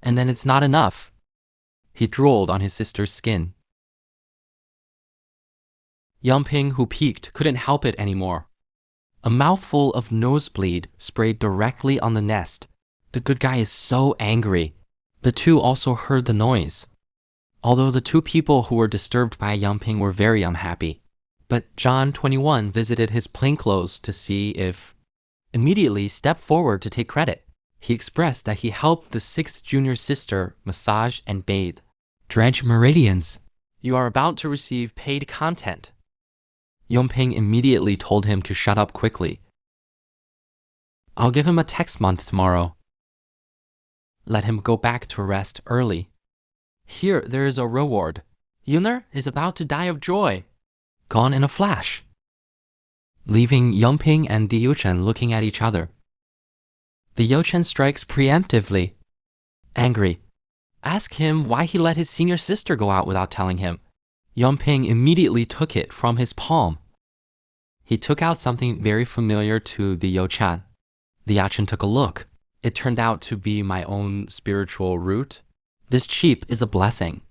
and then it's not enough. He drooled on his sister's skin. Yumping, who peeked, couldn't help it anymore. A mouthful of nosebleed sprayed directly on the nest. The good guy is so angry. The two also heard the noise. Although the two people who were disturbed by Yumping were very unhappy. But John, 21, visited his plainclothes to see if... Immediately stepped forward to take credit. He expressed that he helped the 6th junior sister massage and bathe. Dredge meridians. You are about to receive paid content. Yumping immediately told him to shut up quickly. I'll give him a text month tomorrow. Let him go back to rest early. Here there is a reward. Yuner is about to die of joy. Gone in a flash. Leaving Yumping and the Yuchen looking at each other. The Yuchen strikes preemptively. Angry. Ask him why he let his senior sister go out without telling him. Yumping immediately took it from his palm. He took out something very familiar to the Yuchen. The Yachen took a look. It turned out to be my own spiritual root. This cheap is a blessing.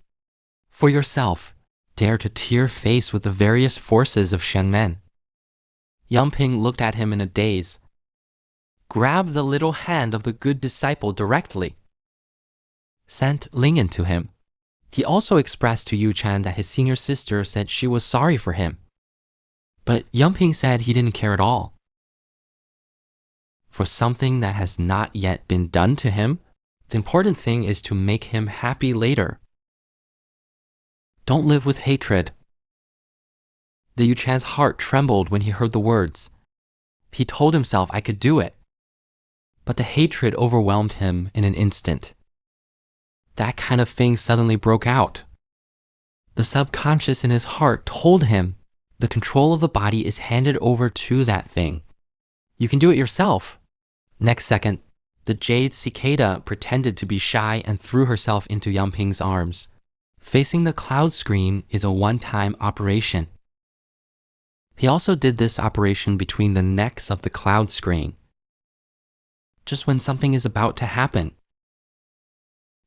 For yourself, dare to tear face with the various forces of Shenmen. Yumping looked at him in a daze. Grab the little hand of the good disciple directly. Sent Lingen to him. He also expressed to Yu Chan that his senior sister said she was sorry for him. But Yumping said he didn't care at all. For something that has not yet been done to him, the important thing is to make him happy later. Don't live with hatred. The Yu Chan's heart trembled when he heard the words. He told himself I could do it. But the hatred overwhelmed him in an instant. That kind of thing suddenly broke out. The subconscious in his heart told him the control of the body is handed over to that thing. You can do it yourself. Next second, the jade cicada pretended to be shy and threw herself into Yumping's arms. Facing the cloud screen is a one-time operation. He also did this operation between the necks of the cloud screen. Just when something is about to happen.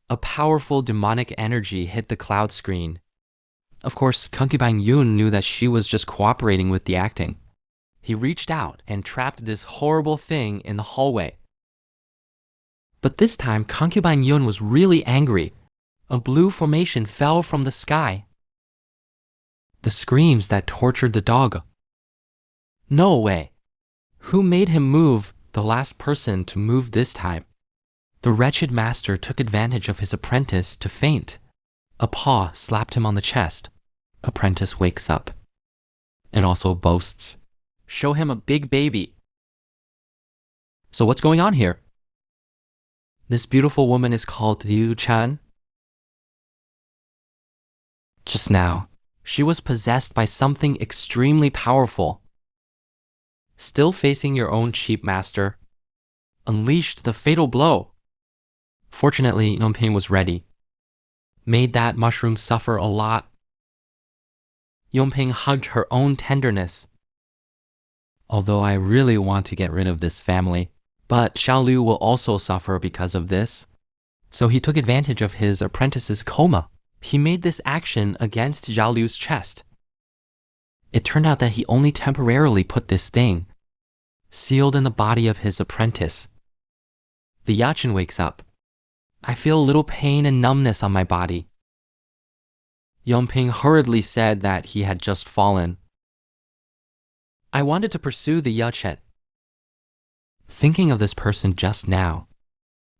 A powerful demonic energy hit the cloud screen. Of course, concubine Yun knew that she was just cooperating with the acting. He reached out and trapped this horrible thing in the hallway. But this time, concubine Yun was really angry. A blue formation fell from the sky. The screams that tortured the dog. No way. Who made him move, the last person to move this time? The wretched master took advantage of his apprentice to faint. A paw slapped him on the chest. Apprentice wakes up. It also boasts. Show him a big baby. So what's going on here? This beautiful woman is called Liu Chan. Just now, she was possessed by something extremely powerful. Still facing your own cheap master, unleashed the fatal blow. Fortunately, Yumping was ready. Made that mushroom suffer a lot. Yumping hugged her own tenderness. Although I really want to get rid of this family, but Xiaoliu will also suffer because of this. So he took advantage of his apprentice's coma. He made this action against Xiaoliu's chest. It turned out that he only temporarily put this thing, sealed in the body of his apprentice. The Yachin wakes up. I feel a little pain and numbness on my body. Yumping hurriedly said that he had just fallen. I wanted to pursue the Yachin. Thinking of this person just now,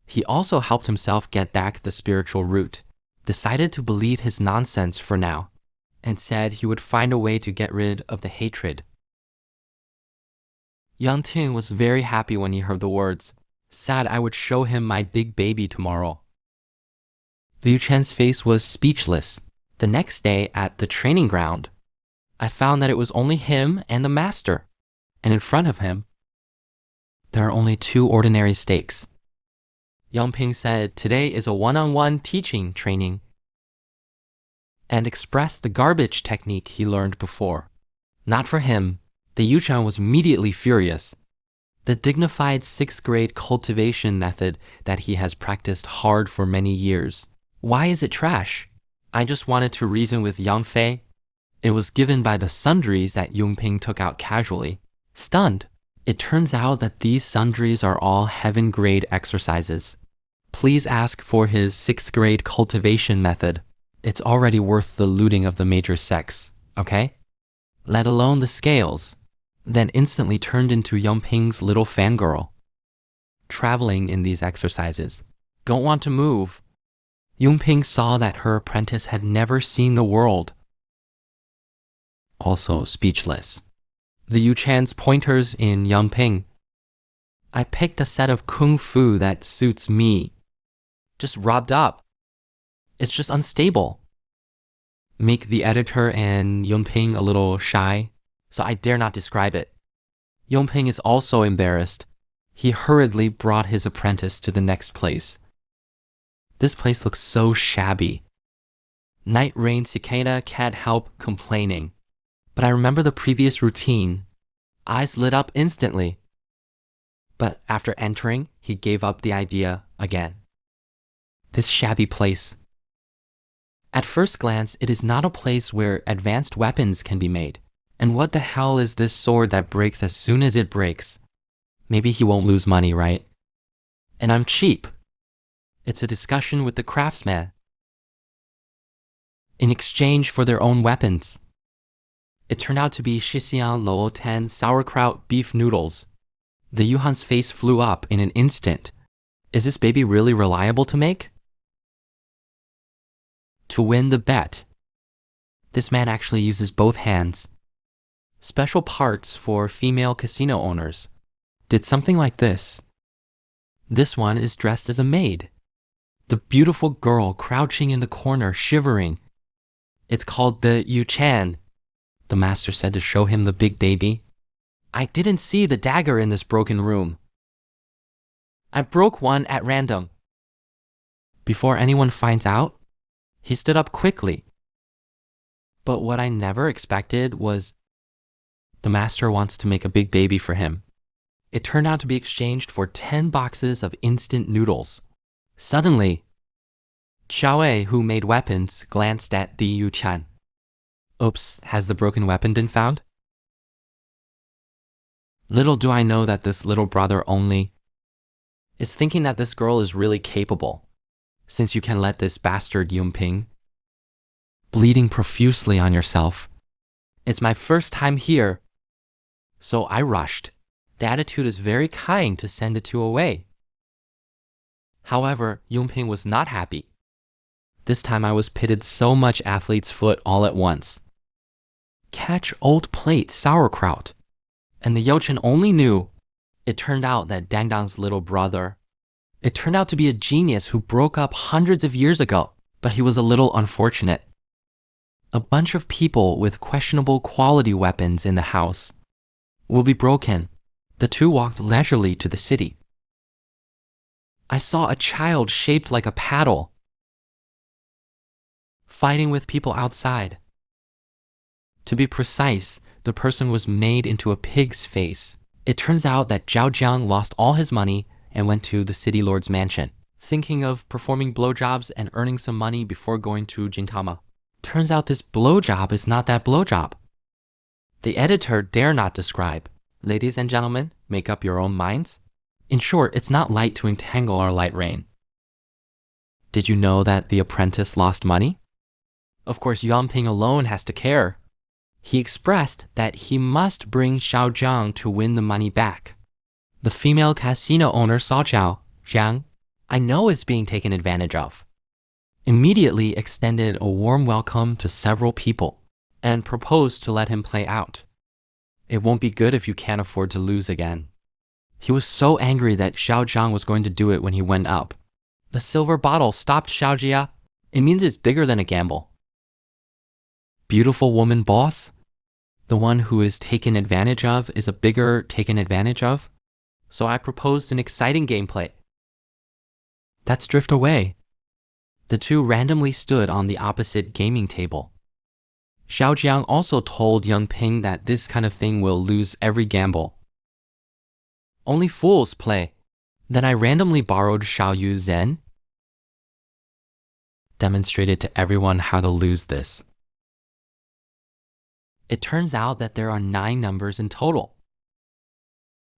he also helped himself get back the spiritual root, decided to believe his nonsense for now, and said he would find a way to get rid of the hatred. Yang Ting was very happy when he heard the words, said I would show him my big baby tomorrow. Liu Chen's face was speechless. The next day at the training ground, I found that it was only him and the master, and in front of him, there are only 2 ordinary stakes. Yumping said today is a one-on-one teaching training and expressed the garbage technique he learned before. Not for him, the Yuchan was immediately furious. The dignified 6th grade cultivation method that he has practiced hard for many years. Why is it trash? I just wanted to reason with Yang Fei. It was given by the sundries that Yunping took out casually. Stunned. It turns out that these sundries are all heaven grade exercises. Please ask for his 6th grade cultivation method. It's already worth the looting of the major sects, okay? Let alone the scales. Then instantly turned into Yunping's little fangirl. Traveling in these exercises. Don't want to move. Yunping saw that her apprentice had never seen the world. Also speechless. The Yuchan's pointers in Yunping. I picked a set of kung fu that suits me. Just rubbed up. It's just unstable. Make the editor and Yunping a little shy, so I dare not describe it. Yunping is also embarrassed. He hurriedly brought his apprentice to the next place. This place looks so shabby. Night Rain Cicada can't help complaining. But I remember the previous routine. Eyes lit up instantly. But after entering, he gave up the idea again. This shabby place. At first glance, it is not a place where advanced weapons can be made. And what the hell is this sword that breaks as soon as it breaks? Maybe he won't lose money, right? And I'm cheap. It's a discussion with the craftsman. In exchange for their own weapons. It turned out to be Shixiang Luotan sauerkraut beef noodles. The Yuhan's face flew up in an instant. Is this baby really reliable to make? To win the bet. This man actually uses both hands. Special parts for female casino owners. Did something like this. This one is dressed as a maid. The beautiful girl crouching in the corner, shivering. It's called the Yuchan. The master said to show him the big baby. I didn't see the dagger in this broken room. I broke one at random. Before anyone finds out, he stood up quickly. But what I never expected was the master wants to make a big baby for him. It turned out to be exchanged for 10 boxes of instant noodles. Suddenly, Xiaowei, who made weapons, glanced at the Yuchan. Oops, has the broken weapon been found? Little do I know that this little brother only is thinking that this girl is really capable, since you can let this bastard Yunping bleeding profusely on yourself. It's my first time here, so I rushed. The attitude is very kind to send the two away. However, Yunping was not happy. This time I was pitted so much athlete's foot all at once. Catch old plate sauerkraut. And the Youchen only knew. It turned out that Dangdang's little brother. It turned out to be a genius who broke up hundreds of years ago, but he was a little unfortunate. A bunch of people with questionable quality weapons in the house will be broken. The two walked leisurely to the city. I saw a child shaped like a paddle, fighting with people outside. To be precise, the person was made into a pig's face. It turns out that Zhao Jiang lost all his money and went to the city lord's mansion, thinking of performing blowjobs and earning some money before going to Gintama. Turns out this blowjob is not that blowjob. The editor dare not describe. Ladies and gentlemen, make up your own minds. In short, it's not light to entangle our light rain. Did you know that the apprentice lost money? Of course, Yunping alone has to care. He expressed that he must bring Xiao Zhang to win the money back. The female casino owner saw Zhang, I know is being taken advantage of. Immediately extended a warm welcome to several people and proposed to let him play out. It won't be good if you can't afford to lose again. He was so angry that Xiao Zhang was going to do it when he went up. The silver bottle stopped Xiao Jia. It means it's bigger than a gamble. Beautiful woman boss? The one who is taken advantage of is a bigger taken advantage of? So I proposed an exciting gameplay. That's drift away. The two randomly stood on the opposite gaming table. Xiao Jiang also told Yunping that this kind of thing will lose every gamble. Only fools play. Then I randomly borrowed Xiao Yu's Zen, demonstrated to everyone how to lose this. It turns out that there are 9 numbers in total.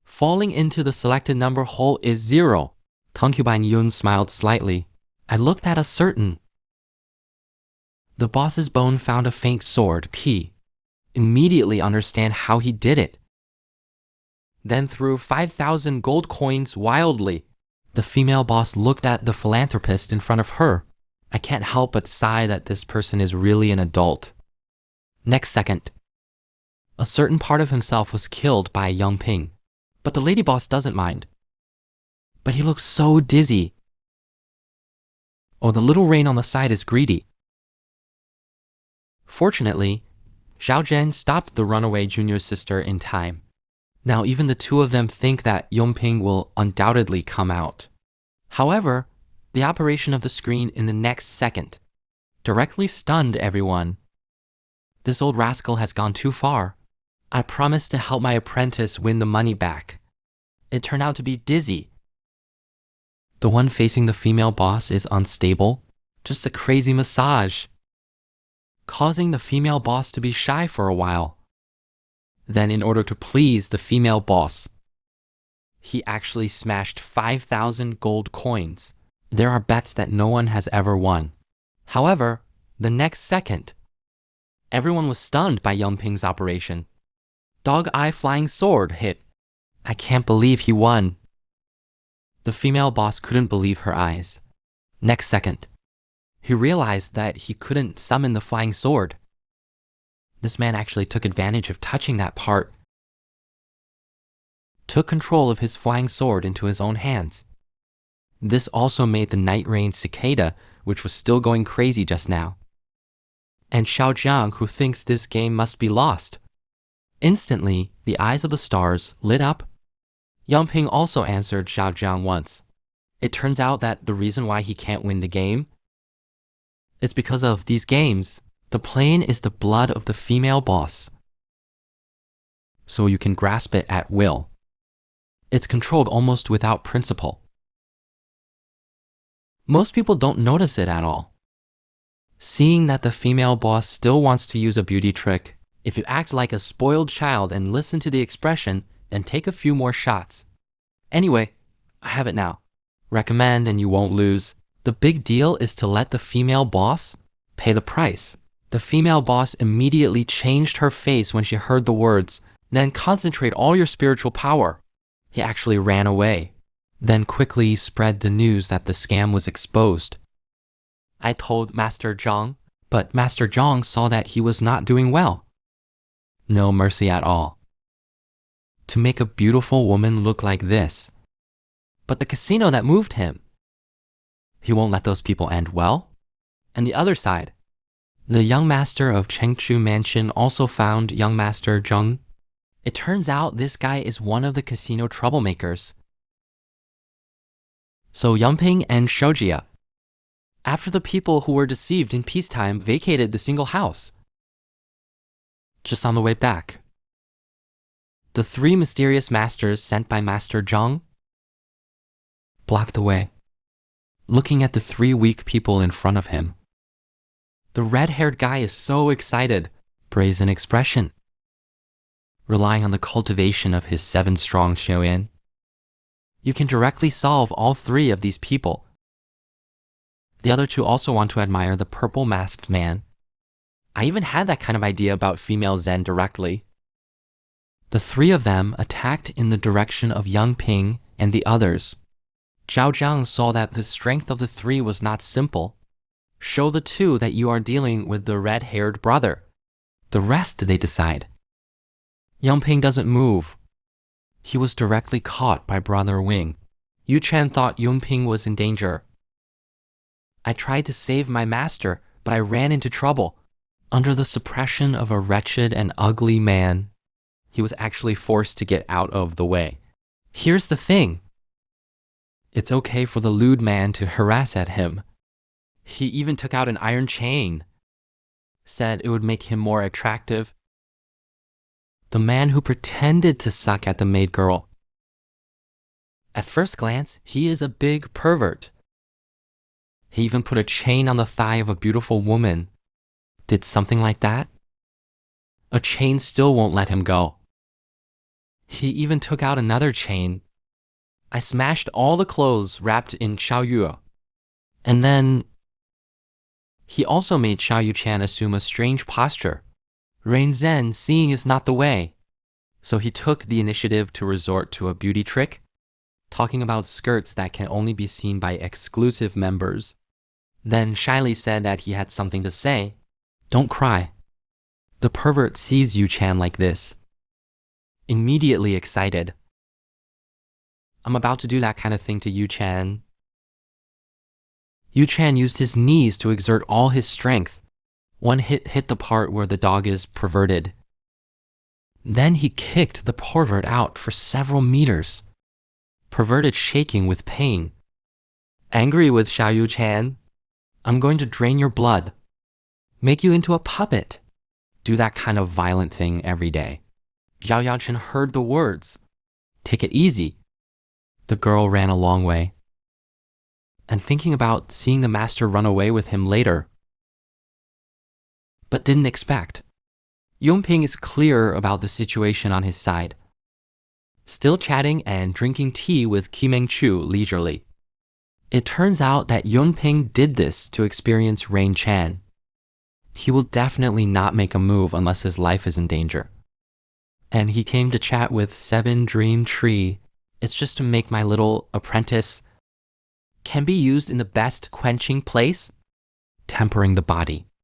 Falling into the selected number hole is 0. Concubine Yun smiled slightly. I looked at a certain. The boss's bone found a faint sword, P. Immediately understand how he did it. Then threw 5,000 gold coins wildly. The female boss looked at the philanthropist in front of her. I can't help but sigh that this person is really an adult. Next second, a certain part of himself was killed by Yang Ping, but the lady boss doesn't mind. But he looks so dizzy. Oh, the little rain on the side is greedy. Fortunately, Xiao Zhen stopped the runaway junior sister in time. Now even the two of them think that Yongping will undoubtedly come out. However, the operation of the screen in the next second directly stunned everyone. This old rascal has gone too far. I promised to help my apprentice win the money back. It turned out to be dizzy. The one facing the female boss is unstable, just a crazy massage, causing the female boss to be shy for a while. Then, in order to please the female boss, he actually smashed 5,000 gold coins. There are bets that no one has ever won. However, the next second, everyone was stunned by Yongping's operation. Dog-eye flying sword hit. I can't believe he won. The female boss couldn't believe her eyes. Next second, he realized that he couldn't summon the flying sword. This man actually took advantage of touching that part, took control of his flying sword into his own hands. This also made the night rain cicada, which was still going crazy just now, and Xiao Jiang, who thinks this game must be lost. Instantly, the eyes of the stars lit up. Yongping also answered Xiao Jiang once. It turns out that the reason why he can't win the game is because of these games. The plane is the blood of the female boss, so you can grasp it at will. It's controlled almost without principle. Most people don't notice it at all. Seeing that the female boss still wants to use a beauty trick, if you act like a spoiled child and listen to the expression, then take a few more shots. Anyway, I have it now. Recommend and you won't lose. The big deal is to let the female boss pay the price. The female boss immediately changed her face when she heard the words, then concentrate all your spiritual power. He actually ran away, then quickly spread the news that the scam was exposed. I told Master Zhang, but Master Zhang saw that he was not doing well. No mercy at all. To make a beautiful woman look like this. But the casino that moved him. He won't let those people end well. And the other side, the young master of Chengchu Mansion also found young master Zheng. It turns out this guy is one of the casino troublemakers. So Yongping and Shoujia, after the people who were deceived in peacetime vacated the single house, just on the way back, the 3 mysterious masters sent by Master Zhang blocked the way, looking at the 3 weak people in front of him. The red-haired guy is so excited, brazen expression, relying on the cultivation of his 7-strong Xiaoyan. You can directly solve all 3 of these people. The other 2 also want to admire the purple masked man. I even had that kind of idea about female Zen directly. The 3 of them attacked in the direction of Yongping and the others. Zhao Jiang saw that the strength of the 3 was not simple. Show the 2 that you are dealing with the red-haired brother. The rest they decide. Yongping doesn't move. He was directly caught by Brother Wing. Yu Chen thought Yongping was in danger. I tried to save my master, but I ran into trouble. Under the suppression of a wretched and ugly man, he was actually forced to get out of the way. Here's the thing. It's okay for the lewd man to harass at him. He even took out an iron chain, said it would make him more attractive. The man who pretended to suck at the maid girl At first glance, he is a big pervert. He even put a chain on the thigh of a beautiful woman. Did something like that? A chain still won't let him go. He even took out another chain. I smashed all the clothes wrapped in Xiaoyu. And then he also made Xiaoyu Chan assume a strange posture. Rain Zen, seeing is not the way. So he took the initiative to resort to a beauty trick, talking about skirts that can only be seen by exclusive members. Then shyly said that he had something to say. Don't cry. The pervert sees Yu Chan like this. Immediately excited. I'm about to do that kind of thing to Yu Chan. Yu Chan used his knees to exert all his strength. One hit the part where the dog is perverted. Then he kicked the pervert out for several meters. Perverted shaking with pain. Angry with Xiaoyu Chan, I'm going to drain your blood. Make you into a puppet. Do that kind of violent thing every day. Zhao Yaochen heard the words. Take it easy. The girl ran a long way. And thinking about seeing the master run away with him later. But didn't expect. Yongping is clear about the situation on his side. Still chatting and drinking tea with Qimeng Chu leisurely. It turns out that Yongping did this to experience Rain Chan. He will definitely not make a move unless his life is in danger. And he came to chat with Seven Dream Tree. It's just to make my little apprentice can be used in the best quenching place, tempering the body.